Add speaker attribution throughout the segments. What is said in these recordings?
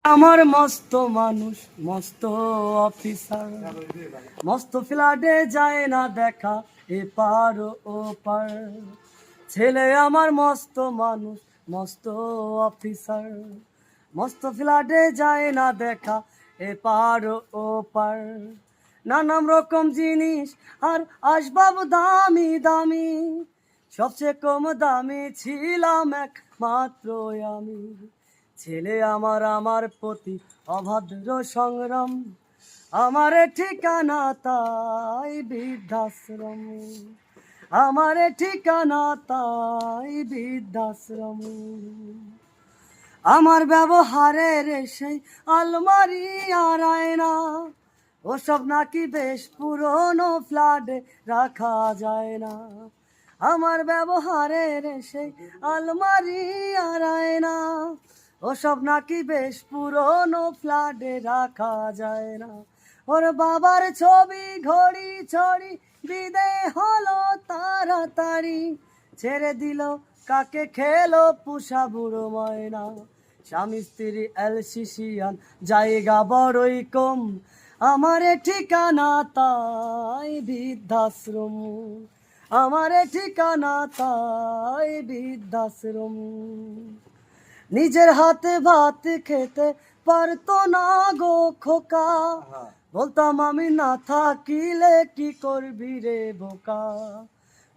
Speaker 1: আমার মস্ত মানুষ মস্ত অফিসার, মস্ত ফ্ল্যাটে যায় না দেখা এপার ও পার। ছেলে আমার মস্ত মানুষ মস্ত অফিসার, মস্ত ফ্ল্যাটে যায় না দেখা এপার ও পার। নানান রকম জিনিস আর আসবাব দামি দামি, সবচেয়ে কম দামি ছিলাম একমাত্র আমি। ছেলে আমার আমার প্রতি অভদ্র সংগ্রাম, আমার ঠিকানা তাই বৃদ্ধাশ্রম, আমার ঠিকানা তাই বৃদ্ধাশ্রম। আমার ব্যবহারের সেই আলমারি আর আয়না, ওসব নাকি বেশ পুরনো ফ্ল্যাটে রাখা যায় না। আমার ব্যবহারের সেই আলমারি আর আয়না, ওসব নাকি বেশ পুরনো ফ্ল্যাটে রাখা যায় না। ওর বাবার ছবি ঘড়ি ছড়ি বিদে হলো তাড়াতাড়ি, ছেড়ে দিল কাকে খেলো পুষা বুড়ো ময়না। স্বামী স্ত্রী এলসিসিয়ান জায়গা বড়ই কম, আমার ঠিকানা তাই বৃদ্ধাশ্রম, আমার ঠিকানা তাই বৃদ্ধাশ্রম। নিজের হাতে ভাত খেতে পারতো না গো খোকা, বলতাম আমি না থাকিলে কি করবি রে বোকা।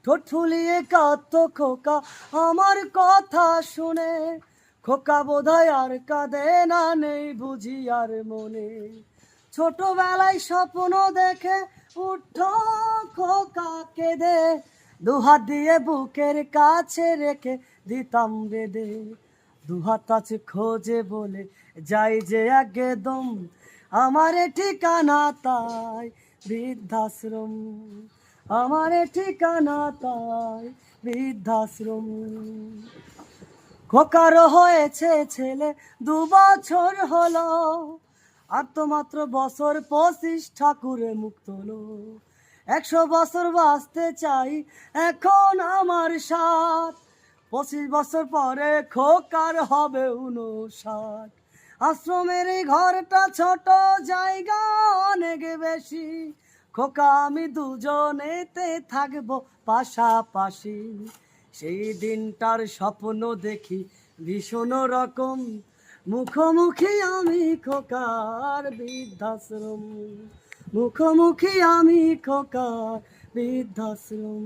Speaker 1: ঠোঁট ফুলিয়ে কাঁদতো খোকা আমার কথা শুনে, খোকা বোধহয় আর কাঁদে না, নেই বুঝি আর মনে। ছোটবেলায় স্বপ্ন দেখে উঠো খোকা কেঁদে, দুহাত দিয়ে বুকের কাছে রেখে দিতাম বেঁধে। দুহাত আছে খোঁজে বলে যাই যে একদম, আমার ঠিকানা তাই বৃদ্ধাশ্রম, আমার ঠিকানা তাই বৃদ্ধাশ্রম। খোকার হয়েছে ছেলে 2 বছর হলো, আর তো মাত্র বছর 25 ঠাকুরে মুক্ত হলো। 100 বছর বাঁচতে চাই এখন আমার 7, 25 বছর পরে খোকার হবে 59। আশ্রমের এই ঘরটা ছোট, জায়গা অনেক বেশি, খোকা আমি দুজনেতে থাকবো পাশাপাশি। সেই দিনটার স্বপ্ন দেখি ভীষণ রকম, মুখোমুখি আমি খোকার বৃদ্ধাশ্রম, মুখোমুখি আমি খোকার বৃদ্ধাশ্রম।